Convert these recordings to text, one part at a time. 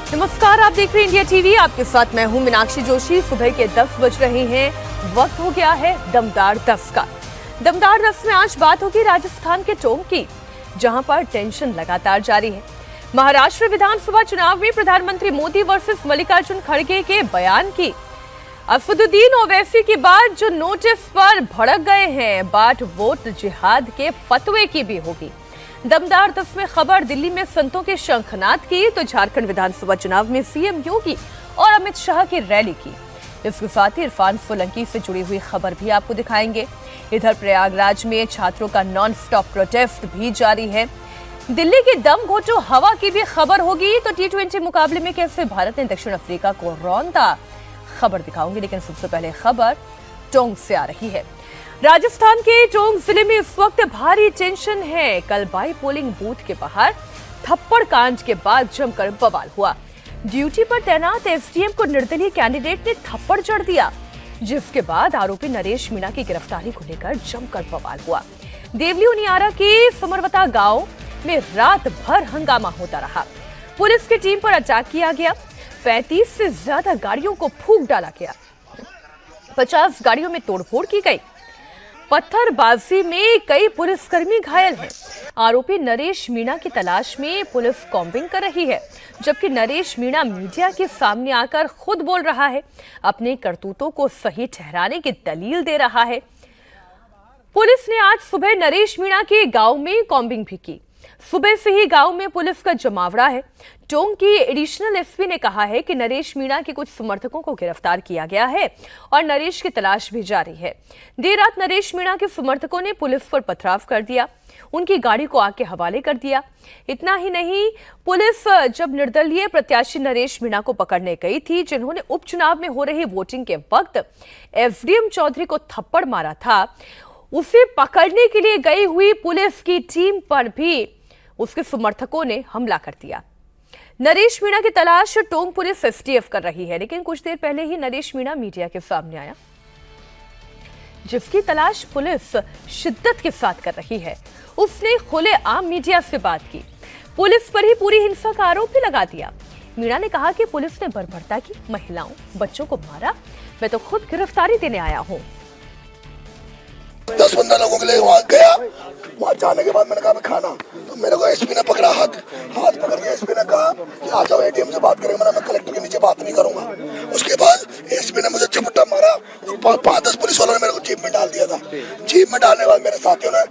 नमस्कार, आप देख रहे हैं इंडिया टीवी। आपके साथ मैं हूं मीनाक्षी जोशी। सुबह के 10 बज रहे हैं। वक्त हो गया है दमदार 10 का। दमदार 10 में आज बात होगी राजस्थान के टोंक की, जहां पर टेंशन लगातार जारी है। महाराष्ट्र विधानसभा चुनाव में प्रधानमंत्री मोदी वर्सेस मल्लिकार्जुन खड़गे के बयान की, असदुद्दीन ओवैसी की बात जो नोटिस पर भड़क गए हैं, बात वोट जिहाद के फतवे की भी होगी। दमदार 10 में खबर दिल्ली में संतों के शंखनाद की, तो झारखंड विधानसभा चुनाव में सीएम योगी और अमित शाह की रैली की। इसके साथ ही इरफान सोलंकी से जुड़ी हुई खबर भी आपको दिखाएंगे। इधर प्रयागराज में छात्रों का नॉन स्टॉप प्रोटेस्ट भी जारी है। दिल्ली के दम घोटो हवा की भी खबर होगी। तो T20 मुकाबले में कैसे भारत ने दक्षिण अफ्रीका को रौंदा, खबर दिखाऊंगी। लेकिन सबसे पहले खबर टोंक से आ रही है। राजस्थान के टोंक जिले में इस वक्त भारी टेंशन है। कल बाई पोलिंग बूथ के बाहर थप्पड़ कांड के बाद जमकर बवाल हुआ। ड्यूटी पर तैनात एसडीएम को निर्दलीय कैंडिडेट ने थप्पड़ जड़ दिया, जिसके बाद आरोपी नरेश मीणा की गिरफ्तारी को लेकर जमकर बवाल हुआ। देवली उनियारा के समरवता गांव में रात भर हंगामा होता रहा। पुलिस की टीम पर अटैक किया गया। 35 से ज्यादा गाड़ियों को फूंक डाला गया। 50 गाड़ियों में तोड़फोड़ की गई। पत्थरबाजी में कई पुलिसकर्मी घायल हैं। आरोपी नरेश मीणा की तलाश में पुलिस कॉम्बिंग कर रही है, जबकि नरेश मीणा मीडिया के सामने आकर खुद बोल रहा है, अपने करतूतों को सही ठहराने की दलील दे रहा है। पुलिस ने आज सुबह नरेश मीणा के गांव में कॉम्बिंग भी की। सुबह से ही गांव में पुलिस का जमावड़ा है। टोंक की एडिशनल एसपी ने कहा है कि नरेश मीणा के कुछ समर्थकों को गिरफ्तार किया गया है और नरेश की तलाश भी जारी है। देर रात नरेश मीणा के समर्थकों ने पुलिस पर पथराव कर दिया, उनकी गाड़ी को आग के हवाले कर दिया। इतना ही नहीं, पुलिस जब निर्दलीय प्रत्याशी नरेश मीणा को पकड़ने गई थी, जिन्होंने उपचुनाव में हो रही वोटिंग के वक्त एसडीएम चौधरी को थप्पड़ मारा था, उसे पकड़ने के लिए गई हुई पुलिस की टीम पर भी उसके समर्थकों ने हमला कर दिया। नरेश मीणा की तलाश टोंक पुलिस एसटीएफ कर रही है। लेकिन कुछ देर पहले ही नरेश मीणा मीडिया के सामने आया, जिसकी तलाश पुलिस शिद्दत के साथ कर रही है। उसने खुलेआम मीडिया से बात की, पुलिस पर ही पूरी हिंसा का आरोप भी लगा दिया। मीणा ने कहा कि पुलिस ने बर्बरता की, महिलाओं बच्चों को मारा। मैं तो खुद गिरफ्तारी देने आया हूँ। 10-15 लोगों के लिए वहाँ गया। वहाँ जाने के बाद मैंने कहा मैं खाना, तो मेरे को एसपी ने पकड़ा, हाथ पकड़ के एसपी ने कहा कि आ जाओ एटीएम से बात करेंगे। मैं कलेक्टर के नीचे बात नहीं करूंगा। उसके बाद एसपी ने मुझे चपटा मारा। 5-10 पुलिस वालों ने मेरे को जीप में डाल दिया था। जीप में डालने के बाद मेरे साथियों ने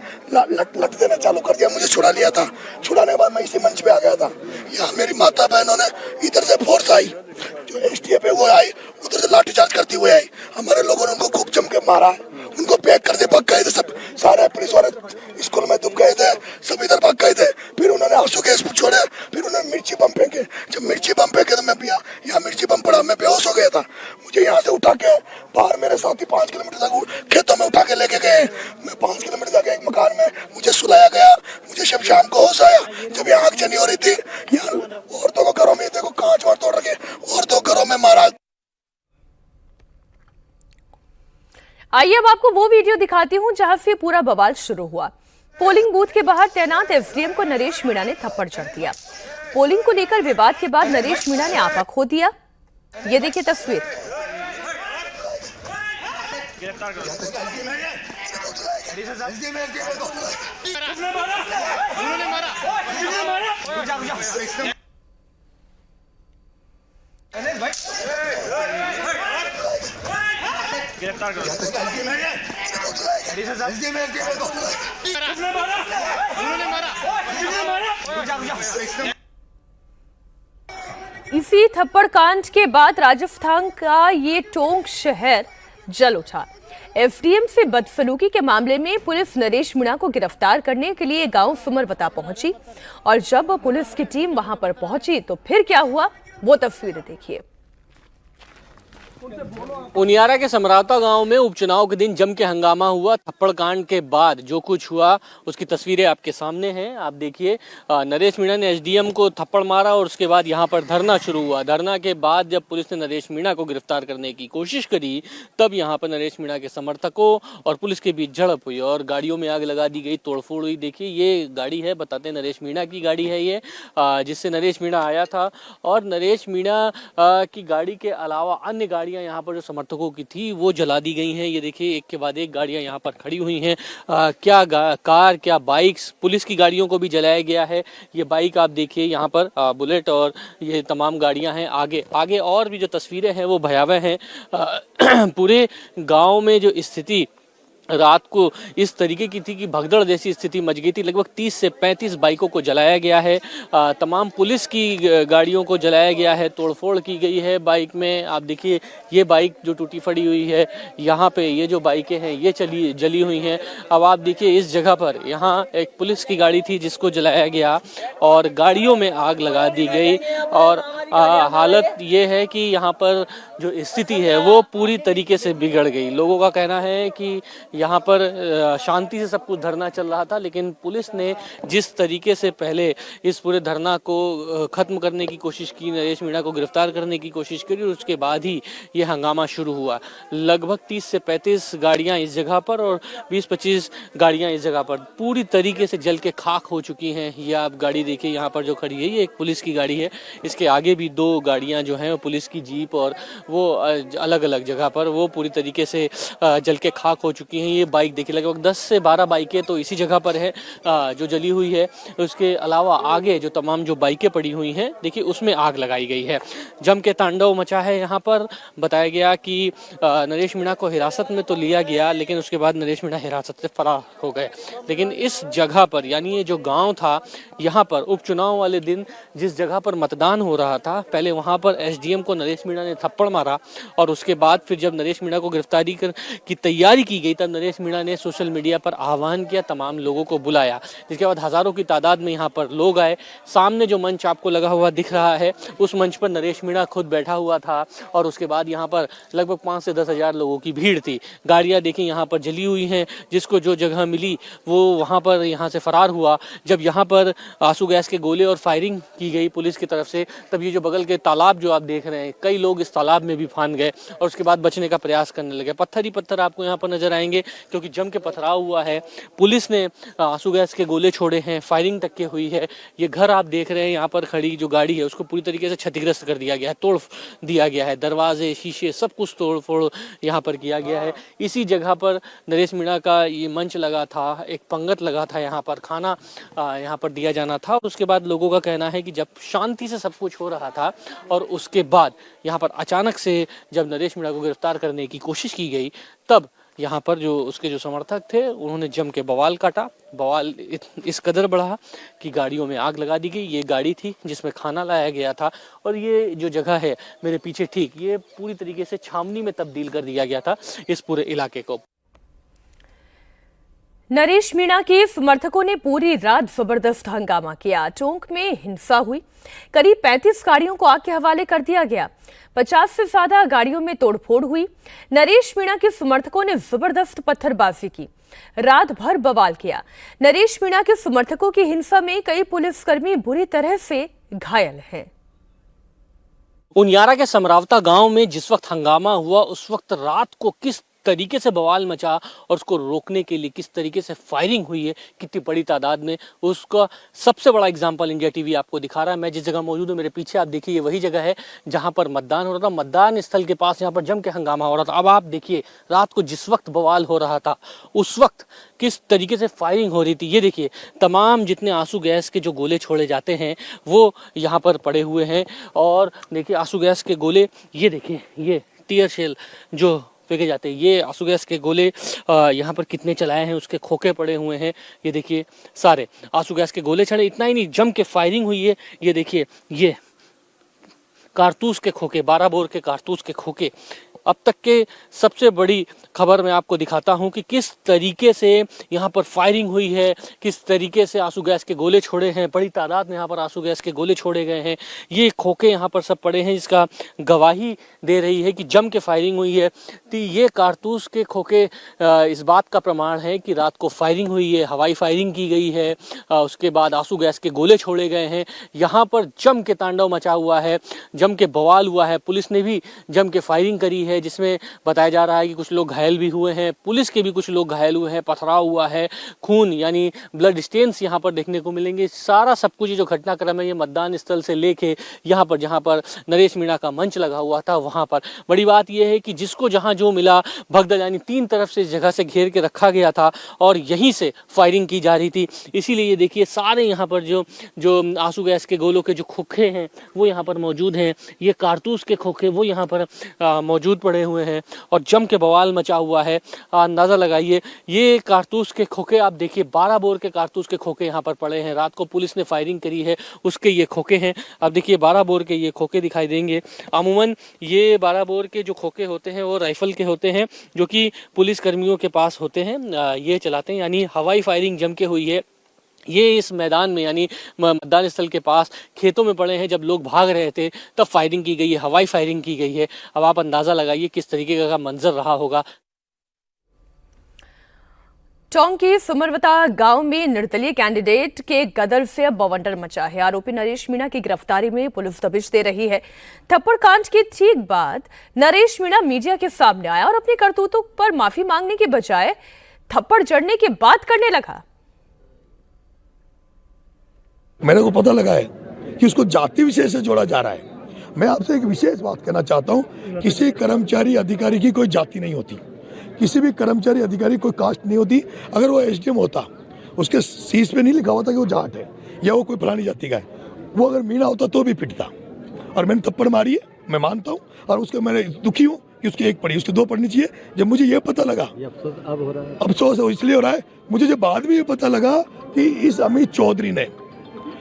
लट देना चालू कर दिया। मुझे छुड़ा लिया था। छुड़ाने के बाद मैं इसी मंच पे आ गया था। यहाँ मेरी माता बहनों ने इधर से फोर्स आई, जो एसटीएफ है वो आई, उधर से लाठीचार्ज करती हुई आई। हमारे लोगों ने उनको खूब जम के मारा, उनको पैक करते भाग गए थे। सब सारे पुलिस वाले स्कूल में दुब गए थे, सब इधर भाग गए थे। फिर उन्होंने आंसू गैस छोड़े, फिर उन्होंने मिर्ची बम फेंके। जब मिर्ची बम फेंके तो मैं यहाँ मिर्ची बम पड़ा, मैं बेहोश हो गया था। मुझे यहाँ से उठा के बाहर मेरे साथी 5 किलोमीटर तक खेतों में उठा के लेके गए। मैं 5 किलोमीटर जाके एक मकान में मुझे सुलाया गया। मुझे जब शाम को होश आया, जब यहाँ आग जनी हो रही थी, यहाँ औरतों को घरों में देखो कांच वार तोड़ रखे, औरतों घरों में मारा। आइए अब आपको वो वीडियो दिखाती हूं जहां से पूरा बवाल शुरू हुआ। पोलिंग बूथ के बाहर तैनात एसडीएम को नरेश मीणा ने थप्पड़ जड़ दिया। पोलिंग को लेकर विवाद के बाद नरेश मीणा ने आपा खो दिया। ये देखिए तस्वीर। इसी थप्पड़ कांड के बाद राजस्थान का ये टोंक शहर जल उठा। एसडीएम से बदसलूकी के मामले में पुलिस नरेश मीणा को गिरफ्तार करने के लिए गांव समरवता पहुंची, और जब पुलिस की टीम वहां पर पहुंची तो फिर क्या हुआ, वो तस्वीरें देखिए। उनियारा के समरावता गांव में उपचुनाव के दिन जम के हंगामा हुआ। थप्पड़ कांड के बाद जो कुछ हुआ उसकी तस्वीरें आपके सामने हैं। आप देखिए, नरेश मीणा ने एसडीएम को थप्पड़ मारा और उसके बाद यहां पर धरना शुरू हुआ। धरना के बाद जब पुलिस ने नरेश मीणा को गिरफ्तार करने की कोशिश करी, तब यहां पर नरेश मीणा के समर्थकों और पुलिस के बीच झड़प हुई और गाड़ियों में आग लगा दी गई, तोड़फोड़ हुई। देखिए, ये गाड़ी है, बताते हैं नरेश मीणा की गाड़ी है ये, जिससे नरेश मीणा आया था। और नरेश मीणा की गाड़ी के अलावा अन्य गाड़ियां यहाँ पर जो समर्थकों की थी वो जला दी गई हैं। ये देखिए, एक के बाद एक गाड़ियां यहाँ पर खड़ी हुई हैं। क्या कार, क्या बाइक्स, पुलिस की गाड़ियों को भी जलाया गया है। ये बाइक आप देखिए यहाँ पर, बुलेट, और ये तमाम गाड़ियां हैं। आगे और भी जो तस्वीरें हैं वो भयावह हैं। पूरे गांव में जो स्थिति रात को इस तरीके की थी कि भगदड़ जैसी स्थिति मच गई थी। लगभग 30 से 35 बाइकों को जलाया गया है। तमाम पुलिस की गाड़ियों को जलाया गया है, तोड़फोड़ की गई है बाइक में। आप देखिए, ये बाइक जो टूटी फड़ी हुई है, यहाँ पे ये जो बाइकें हैं ये जली हुई हैं। अब आप देखिए, इस जगह पर यहाँ एक पुलिस की गाड़ी थी जिसको जलाया गया और गाड़ियों में आग लगा दी गई। और हालत ये है कि यहाँ पर जो स्थिति है वो पूरी तरीके से बिगड़ गई। लोगों का कहना है कि यहाँ पर शांति से सब कुछ धरना चल रहा था, लेकिन पुलिस ने जिस तरीके से पहले इस पूरे धरना को खत्म करने की कोशिश की, नरेश मीणा को गिरफ्तार करने की कोशिश करी, और उसके बाद ही ये हंगामा शुरू हुआ। लगभग 30 से 35 गाड़ियां इस जगह पर और 20-25 गाड़ियां इस जगह पर पूरी तरीके से जल के खाक हो चुकी हैं। ये आप गाड़ी देखिए यहाँ पर जो खड़ी है, ये एक पुलिस की गाड़ी है। इसके आगे भी 2 गाड़ियां जो हैं पुलिस की जीप, और वो अलग अलग जगह पर वो पूरी तरीके से जल के खाक हो चुकी हैं। ये बाइक देखिए, लगभग 10 से 12 बाइकें तो इसी जगह पर है जो जली हुई है। उसके अलावा आगे जो तमाम जो बाइकें पड़ी हुई हैं, देखिए उसमें आग लगाई गई है। जम के तांडव मचा है यहाँ पर। बताया गया कि नरेश मीणा को हिरासत में तो लिया गया, लेकिन उसके बाद नरेश मीणा हिरासत से फरार हो गए। लेकिन इस जगह पर, यानी ये जो गाँव था, यहाँ पर उपचुनाव वाले दिन जिस जगह पर मतदान हो रहा था, पहले वहाँ पर एसडीएम को नरेश मीणा ने थप्पड़ मारा और उसके बाद फिर जब नरेश मीणा को गिरफ्तारी की तैयारी की गई, तब नरेश मीणा ने सोशल मीडिया पर आह्वान किया, तमाम लोगों को बुलाया, जिसके बाद हजारों की तादाद में यहाँ पर लोग आए। सामने जो मंच आपको लगा हुआ दिख रहा है, उस मंच पर नरेश मीणा खुद बैठा हुआ था और उसके बाद यहाँ पर लगभग 5 से 10 हजार लोगों की भीड़ थी। गाड़ियाँ देखिए यहाँ पर जली हुई हैं। जिसको जो जगह मिली वो वहाँ पर यहाँ से फरार हुआ। जब यहाँ पर आंसू गैस के गोले और फायरिंग की गई पुलिस की तरफ से, तब ये जो बगल के तालाब जो आप देख रहे हैं, कई लोग इस तालाब में भी फांद गए और उसके बाद बचने का प्रयास करने लगे। पत्थर ही पत्थर आपको यहाँ पर नजर आएंगे, क्योंकि जम के पथराव हुआ है। पुलिस ने आंसू गैस के गोले छोड़े हैं, फायरिंग तक के हुई है। ये घर आप देख रहे हैं, यहाँ पर खड़ी जो गाड़ी है उसको पूरी तरीके से क्षतिग्रस्त कर दिया गया है, तोड़ दिया गया है। दरवाजे, शीशे, सब कुछ तोड़ फोड़ यहाँ पर किया गया है। इसी जगह पर नरेश मीणा का ये मंच लगा था, एक पंगत लगा था, यहाँ पर खाना यहाँ पर दिया जाना था। उसके बाद लोगों का कहना है कि जब शांति से सब कुछ हो रहा था और उसके बाद यहाँ पर अचानक से जब नरेश मीणा को गिरफ्तार करने की कोशिश की गई, तब यहाँ पर जो उसके जो समर्थक थे उन्होंने जम के बवाल काटा। बवाल इस कदर बढ़ा कि गाड़ियों में आग लगा दी गई। ये गाड़ी थी जिसमें खाना लाया गया था और ये जो जगह है मेरे पीछे ठीक, ये पूरी तरीके से छावनी में तब्दील कर दिया गया था इस पूरे इलाके को। नरेश मीणा के समर्थकों ने पूरी रात जबरदस्त हंगामा किया। टोंक में हिंसा हुई। करीब 35 गाड़ियों को आग के हवाले कर दिया गया। 50 से ज्यादा गाड़ियों में तोड़फोड़ हुई। नरेश मीणा के समर्थकों ने जबरदस्त पत्थरबाजी की, रात भर बवाल किया। नरेश मीणा के समर्थकों की हिंसा में कई पुलिसकर्मी बुरी तरह से घायल हैं। उनियारा के समरावता गांव में जिस वक्त हंगामा हुआ, उस वक्त रात को किस तरीके से बवाल मचा और उसको रोकने के लिए किस तरीके से फायरिंग हुई है कितनी बड़ी तादाद में, उसका सबसे बड़ा एग्जांपल इंडिया टीवी आपको दिखा रहा है। मैं जिस जगह मौजूद हूँ, मेरे पीछे आप देखिए, ये वही जगह है जहां पर मतदान हो रहा था। मतदान स्थल के पास यहाँ पर जम के हंगामा हो रहा था। अब आप देखिए, रात को जिस वक्त बवाल हो रहा था उस वक्त किस तरीके से फायरिंग हो रही थी। ये देखिए, तमाम जितने आंसू गैस के जो गोले छोड़े जाते हैं वो यहाँ पर पड़े हुए हैं। और देखिए, आंसू गैस के गोले, ये देखिए, ये टीयर शेल जो फेंके जाते हैं, ये आंसू गैस के गोले यहाँ पर कितने चलाए हैं, उसके खोखे पड़े हुए हैं। ये देखिए, सारे आंसू गैस के गोले चढ़े। इतना ही नहीं, जम के फायरिंग हुई है। ये देखिए, ये कारतूस के खोखे, 12 बोर के कारतूस के खोखे अब तक के सबसे बड़ी खबर मैं आपको दिखाता हूं कि किस तरीके से यहाँ पर फायरिंग हुई है, किस तरीके से आंसू गैस के गोले छोड़े हैं। बड़ी तादाद में यहाँ पर आंसू गैस के गोले छोड़े गए हैं। ये खोखे यहाँ पर सब पड़े हैं, जिसका गवाही दे रही है कि जम के फायरिंग हुई है। तो ये कारतूस के खोखे इस बात का प्रमाण है कि रात को फायरिंग हुई है, हवाई फायरिंग की गई है, उसके बाद आंसू गैस के गोले छोड़े गए हैं। यहाँ पर जम के तांडव मचा हुआ है, जम के बवाल हुआ है। पुलिस ने भी जम के फायरिंग करी है, जिसमें बताया जा रहा है कि कुछ लोग घायल भी हुए हैं, पुलिस के भी कुछ लोग घायल हुए हैं, पथराव हुआ है, खून यानी ब्लड स्टेन्स यहाँ पर देखने को मिलेंगे। सारा सब कुछ जो घटनाक्रम है ये मतदान स्थल से लेके यहाँ पर जहाँ पर नरेश मीणा का मंच लगा हुआ था वहाँ पर। बड़ी बात यह है कि जिसको जहाँ जो मिला भगदड़ यानी 3 तरफ से इस जगह से घेर के रखा गया था और यहीं से फायरिंग की जा रही थी। इसीलिए ये देखिए सारे यहाँ पर जो आंसू गैस के गोलों के जो खोखे हैं वो यहाँ पर मौजूद हैं, ये कारतूस के खोखे वो यहाँ पर मौजूद पड़े हुए हैं और जम के बवाल मचा हुआ है। अंदाज़ा लगाइए, ये कारतूस के खोखे आप देखिए 12 बोर के कारतूस के खोखे यहाँ पर पड़े हैं। रात को पुलिस ने फायरिंग करी है उसके ये खोखे हैं। अब देखिए 12 बोर के ये खोखे दिखाई देंगे। अमूमन ये 12 बोर के जो खोखे होते हैं वो राइफल के होते हैं, जो कि पुलिस कर्मियों के पास होते हैं, ये चलाते हैं। यानी हवाई फायरिंग जम के हुई है। ये इस मैदान में यानी मतदान स्थल के पास खेतों में पड़े हैं। जब लोग भाग रहे थे तब फायरिंग की गई है, हवाई फायरिंग की गई है। अब आप अंदाजा लगाइए किस तरीके का मंजर रहा होगा। टोंक की सुमरवता गांव में निर्दलीय कैंडिडेट के गदर से बवंडर मचा है। आरोपी नरेश मीणा की गिरफ्तारी में पुलिस दबिश दे रही है। थप्पड़ कांड के ठीक बाद नरेश मीणा मीडिया के सामने आया और अपनी करतूतों पर माफी मांगने के बजाय थप्पड़ जड़ने की बात करने लगा। मेरे को पता लगा है कि उसको जाति विशेष से जोड़ा जा रहा है। मैं आपसे एक विशेष बात कहना चाहता हूं, किसी कर्मचारी अधिकारी की कोई जाति नहीं होती, किसी भी कर्मचारी अधिकारी कोई कास्ट नहीं होती। अगर वो एसडीएम होता, उसके सीस पे नहीं लिखा होता कि वो जाट है या वो कोई फलानी जाति का है, वो अगर मीणा होता तो भी पिटता। और मैंने थप्पड़ मारी है, मैं मानता हूँ, और उसके मैंने दुखी हूँ कि उसकी एक पड़ी, उसकी 2 पड़नी चाहिए। जब मुझे ये पता लगा, अफसोस इसलिए हो रहा है, मुझे जब बाद में ये पता लगा कि इस अमित चौधरी ने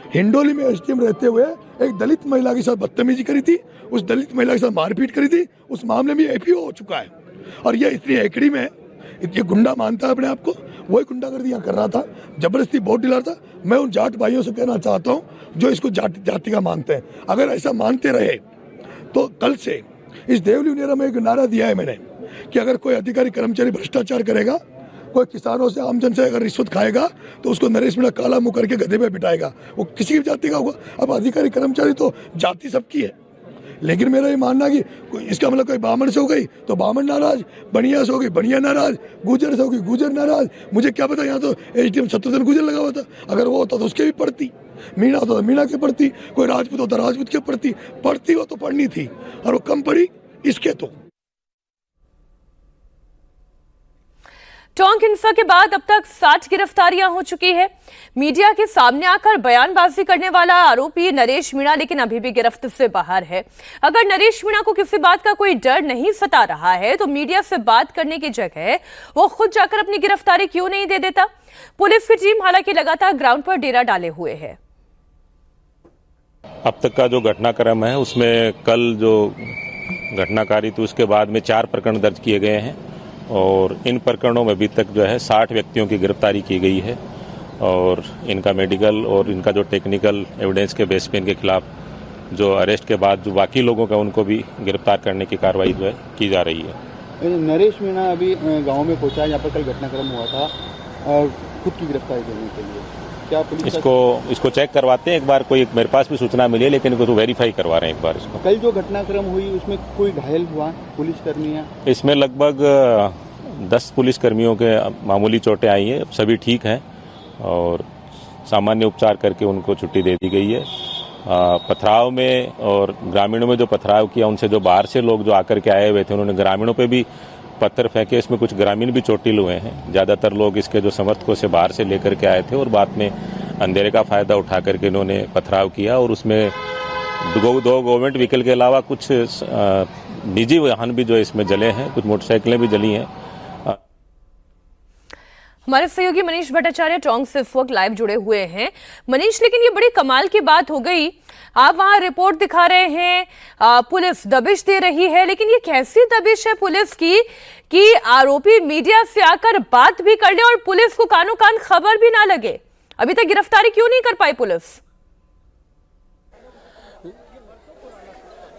हिंडोली में एसडीएम रहते हुए एक दलित महिला के साथ बदतमीजी करी थी, उस दलित महिला के साथ मारपीट करी थी, उस मामले में एपीओ हो चुका है। और ये इतनी एकड़ी में ये गुंडा मानता है अपने आप को, वही गुंडागर्दी यहाँ कर रहा था, जबरदस्ती वोट दिला रहा था। मैं उन जाट भाइयों से कहना चाहता हूँ जो इसको जाति का मानते हैं, अगर ऐसा मानते रहे तो कल से इस देवली उनेरा में एक नारा दिया है मैंने कि अगर कोई अधिकारी कर्मचारी भ्रष्टाचार करेगा, कोई किसानों से आमजन से अगर रिश्वत खाएगा तो उसको नरेश मीणा काला मुंह करके गधे पे बिठाएगा, वो किसी भी जाति का होगा। अब अधिकारी कर्मचारी तो जाति सबकी है, लेकिन मेरा ये मानना कि इसका मतलब कोई बामण से हो गई तो बामण नाराज, बनिया से हो गई बनिया नाराज, गुजर से हो गई गुजर नाराज। मुझे क्या पता, यहाँ तो एसडीएम शत्रुघ्न गुजर लगा हुआ था, अगर वो होता तो उसके भी पढ़ती, मीणा होता तो मीणा की पढ़ती, कोई राजपूत होता राजपूत की पढ़ती हो तो पढ़नी थी, और वो कम पढ़ी इसके। तो टोंक हिंसा के बाद अब तक 60 गिरफ्तारियां हो चुकी है। मीडिया के सामने आकर बयानबाजी करने वाला आरोपी नरेश मीणा लेकिन अभी भी गिरफ्त से बाहर है। अगर नरेश मीणा को किसी बात का कोई डर नहीं सता रहा है तो मीडिया से बात करने की जगह वो खुद जाकर अपनी गिरफ्तारी क्यों नहीं दे देता। पुलिस की टीम हालांकि लगातार ग्राउंड पर डेरा डाले हुए है। अब तक का जो घटनाक्रम है उसमें कल जो घटनाकारी थी उसके बाद में 4 प्रकरण दर्ज किए गए हैं और इन प्रकरणों में अभी तक जो है 60 व्यक्तियों की गिरफ्तारी की गई है और इनका मेडिकल और इनका जो टेक्निकल एविडेंस के बेस पे इनके खिलाफ जो अरेस्ट के बाद जो बाकी लोगों का उनको भी गिरफ्तार करने की कार्रवाई जो है की जा रही है। नरेश मीणा अभी गांव में पहुंचा, यहाँ पर कल घटनाक्रम हुआ था और खुद की गिरफ्तारी करने के लिए क्या पुलिस इसको चेक करवाते हैं एक बार। कोई मेरे पास भी सूचना मिली है लेकिन इनको तो वेरीफाई करवा रहे हैं एक बार इसको। कल जो घटनाक्रम हुई उसमें कोई घायल हुआ पुलिसकर्मी है? इसमें लगभग 10 पुलिसकर्मियों के मामूली चोटें आई हैं, सभी ठीक हैं और सामान्य उपचार करके उनको छुट्टी दे दी गई है। पथराव में और ग्रामीणों में जो पथराव किया उनसे जो बाहर से लोग जो आकर के आए हुए थे उन्होंने ग्रामीणों पे भी पत्थर फेंके, इसमें कुछ ग्रामीण भी चोटिल हुए हैं। ज्यादातर लोग इसके जो समर्थकों से बाहर से लेकर के आए थे और बाद में अंधेरे का फायदा उठा करके इन्होंने पथराव किया और उसमें 2 गवर्नमेंट व्हीकल के अलावा कुछ निजी वाहन भी जो इसमें जले हैं, कुछ मोटरसाइकिलें भी जली हैं। हमारे सहयोगी मनीष भट्टाचार्य टोंक से इस वक्त लाइव जुड़े हुए हैं। मनीष, लेकिन ये बड़ी कमाल की बात हो गई, आप वहां रिपोर्ट दिखा रहे हैं, पुलिस दबिश दे रही है, लेकिन ये कैसी दबिश है पुलिस की कि आरोपी मीडिया से आकर बात भी कर ले और पुलिस को कानों कान खबर भी ना लगे? अभी तक गिरफ्तारी क्यों नहीं कर पाई पुलिस?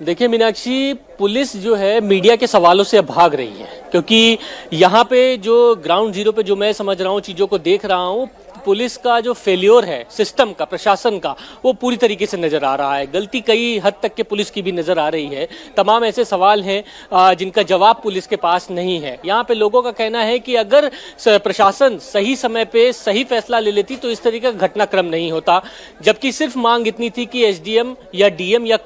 देखिए मीनाक्षी, पुलिस जो है मीडिया के सवालों से अब भाग रही है, क्योंकि यहाँ पे जो ग्राउंड जीरो पे जो मैं समझ रहा हूँ, चीज़ों को देख रहा हूँ, पुलिस का जो फेल्योर है सिस्टम का, प्रशासन का, वो पूरी तरीके से नजर आ रहा है। गलती कई हद तक के पुलिस की भी नजर आ रही है। तमाम ऐसे सवाल हैं जिनका जवाब पुलिस के पास नहीं है। यहाँ पे लोगों का कहना है कि अगर प्रशासन सही समय पे सही फैसला ले लेती तो इस तरीके का घटनाक्रम नहीं होता, जबकि सिर्फ मांग इतनी थी कि एसडीएम या डीएम या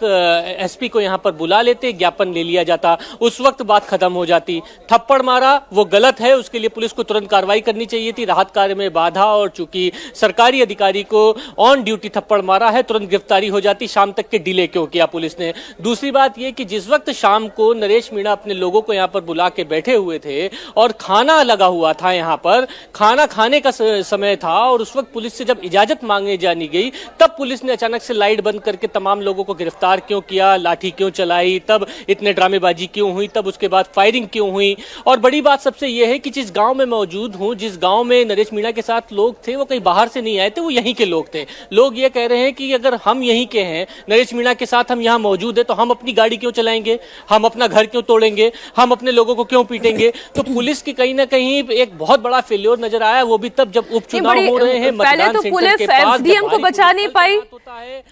एसपी को यहाँ पर बुला लेते, ज्ञापन ले लिया जाता, उस वक्त बात खत्म हो जाती। थप्पड़ मारा वो गलत है, उसके लिए पुलिस को तुरंत कार्रवाई करनी चाहिए थी। राहत कार्य में बाधा और कि सरकारी अधिकारी को ऑन ड्यूटी थप्पड़ मारा है, तुरंत गिरफ्तारी हो जाती। शाम तक के डिले क्यों किया पुलिस ने? दूसरी बात यह कि जिस वक्त शाम को नरेश मीणा अपने लोगों को यहां पर बुला के बैठे हुए थे और खाना लगा हुआ था, यहां पर खाना खाने का समय था, और उस वक्त पुलिस से जब इजाजत मांगने जानी गई तब पुलिस ने अचानक से लाइट बंद करके तमाम लोगों को गिरफ्तार क्यों किया, लाठी क्यों चलाई, तब इतने ड्रामेबाजी क्यों हुई, तब उसके बाद फायरिंग क्यों हुई। और बड़ी बात सबसे यह है कि जिस गांव में मौजूद हूं, जिस गांव में नरेश मीणा के साथ लोग थे, वो कहीं बाहर से नहीं आए थे, वो यहीं के लोग थे। लोग ये कह रहे हैं कि अगर हम यहीं के हैं, नरेश मीणा के साथ हम यहां मौजूद हैं, तो हम अपनी गाड़ी क्यों चलाएंगे, हम अपना घर क्यों तोड़ेंगे, हम अपने लोगों को क्यों पीटेंगे। तो पुलिस की कहीं ना कहीं एक बहुत बड़ा फेल्योर नजर आया, वो भी तब जब उपचुनाव हो रहे हैं। पहले तो पुलिस एसडीएम को बचा नहीं पाई,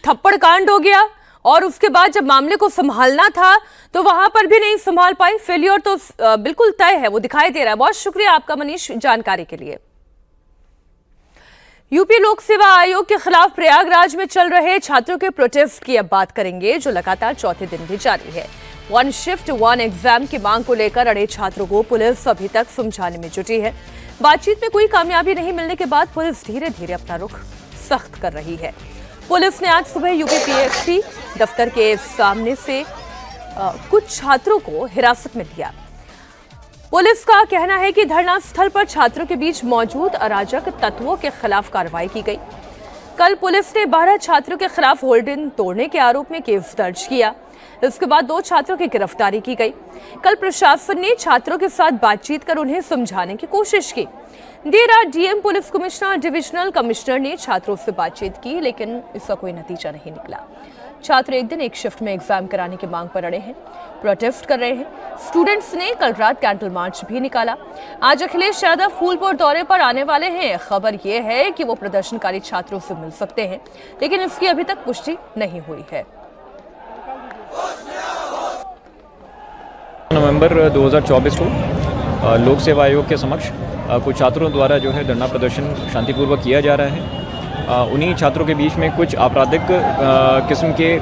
थप्पड़ कांड हो गया, और उसके बाद जब मामले को संभालना था तो वहां पर भी नहीं संभाल पाई। फेल्योर तो बिल्कुल तय है, वो दिखाई दे रहा है। बहुत शुक्रिया आपका मनीष जानकारी के लिए। यूपी लोक सेवा आयोग के खिलाफ प्रयागराज में चल रहे छात्रों के प्रोटेस्ट की अब बात करेंगे, जो लगातार चौथे दिन भी जारी है। वन शिफ्ट वन एग्जाम की मांग को लेकर अड़े छात्रों को पुलिस अभी तक समझाने में जुटी है। बातचीत में कोई कामयाबी नहीं मिलने के बाद पुलिस धीरे धीरे अपना रुख सख्त कर रही है। पुलिस ने आज सुबह यूपी पीएससी दफ्तर के सामने से कुछ छात्रों को हिरासत में लिया। पुलिस का कहना है कि धरना स्थल पर छात्रों के बीच मौजूद अराजक तत्वों के खिलाफ कार्रवाई की गई। कल पुलिस ने 12 छात्रों के खिलाफ होर्डिंग तोड़ने के आरोप में केस दर्ज किया। इसके बाद 2 छात्रों की गिरफ्तारी की गई। कल प्रशासन ने छात्रों के साथ बातचीत कर उन्हें समझाने की कोशिश की। देर रात DM police commissioner divisional commissioner ने छात्रों से बातचीत की, लेकिन इसका कोई नतीजा नहीं निकला। छात्र एक दिन एक शिफ्ट में एग्जाम कराने की मांग पर अड़े हैं, प्रोटेस्ट कर रहे हैं। स्टूडेंट्स ने कल रात कैंडल मार्च भी निकाला। आज अखिलेश यादव फूलपुर दौरे पर आने वाले हैं। खबर यह है कि वो प्रदर्शनकारी छात्रों से मिल सकते हैं, लेकिन इसकी अभी तक पुष्टि नहीं हुई है। नवंबर 2024 को लोक सेवा आयोग के समक्ष कुछ छात्रों द्वारा जो है धरना प्रदर्शन शांतिपूर्वक किया जा रहा है। उन्हीं छात्रों के बीच में कुछ आपराधिक किस्म के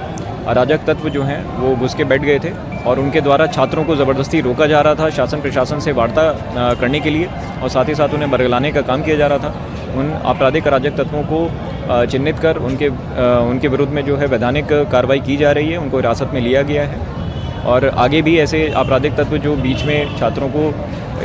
अराजक तत्व जो हैं वो घुस के बैठ गए थे और उनके द्वारा छात्रों को ज़बरदस्ती रोका जा रहा था शासन प्रशासन से वार्ता करने के लिए, और साथ ही साथ उन्हें बरगलाने का काम किया जा रहा था। उन आपराधिक अराजक तत्वों को चिन्हित कर उनके विरुद्ध में जो है वैधानिक कार्रवाई की जा रही है, उनको हिरासत में लिया गया है। और आगे भी ऐसे आपराधिक तत्व जो बीच में छात्रों को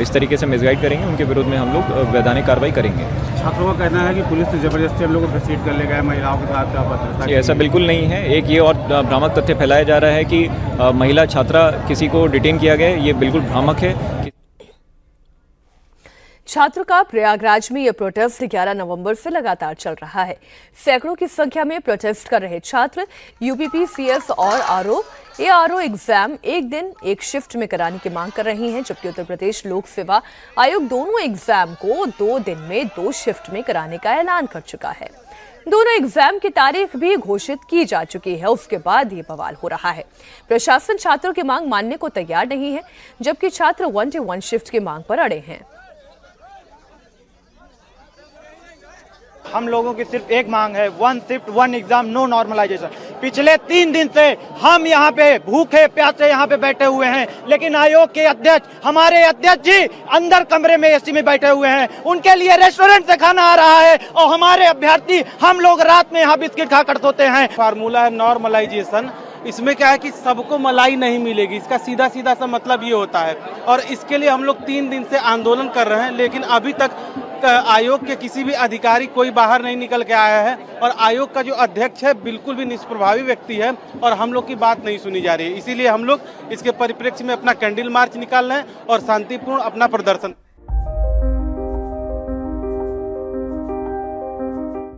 इस तरीके से मिसगाइड करेंगे, उनके विरुद्ध में हम लोग वैधानिक कार्रवाई करेंगे। छात्रों का कहना है कि पुलिस ने जबरदस्ती हम लोग को घसीट कर ले गया महिलाओं के साथ क्या? ऐसा बिल्कुल नहीं है। एक ये और भ्रामक तथ्य फैलाया जा रहा है कि महिला छात्रा किसी को डिटेन किया गया है, ये बिल्कुल भ्रामक है। छात्रों का प्रयागराज में यह प्रोटेस्ट 11 नवंबर से लगातार चल रहा है। सैकड़ों की संख्या में प्रोटेस्ट कर रहे छात्र यूपीपीसीएस और एआरओ एग्जाम एक दिन एक शिफ्ट में कराने की मांग कर रही हैं, जबकि उत्तर प्रदेश लोक सेवा आयोग दोनों एग्जाम को 2 दिन में 2 शिफ्ट में कराने का ऐलान कर चुका है। दोनों एग्जाम की तारीख भी घोषित की जा चुकी है। उसके बाद ये बवाल हो रहा है। प्रशासन छात्रों की मांग मानने को तैयार नहीं है, जबकि छात्र 1-to-1 शिफ्ट की मांग पर अड़े हैं। हम लोगों की सिर्फ एक मांग है, 1 शिफ्ट 1 एग्जाम, नो नॉर्मलाइजेशन। पिछले 3 दिन से हम यहाँ पे भूखे प्यासे यहाँ पे बैठे हुए हैं, लेकिन आयोग के अध्यक्ष, हमारे अध्यक्ष जी अंदर कमरे में एसी में बैठे हुए हैं। उनके लिए रेस्टोरेंट से खाना आ रहा है और हमारे अभ्यर्थी, हम लोग रात में यहाँ बिस्किट खाकर सोते हैं। फार्मूला है नॉर्मलाइजेशन। इसमें क्या है कि सबको मलाई नहीं मिलेगी, इसका सीधा सीधा सा मतलब ये होता है। और इसके लिए हम लोग 3 दिन से आंदोलन कर रहे हैं, लेकिन अभी तक आयोग के किसी भी अधिकारी कोई बाहर नहीं निकल के आया है और आयोग का जो अध्यक्ष है बिल्कुल भी निष्प्रभावी व्यक्ति है और हम लोग की बात नहीं सुनी जा रही है। इसीलिए हम लोग इसके परिप्रेक्ष्य में अपना कैंडल मार्च निकाल रहे हैं और शांतिपूर्ण अपना प्रदर्शन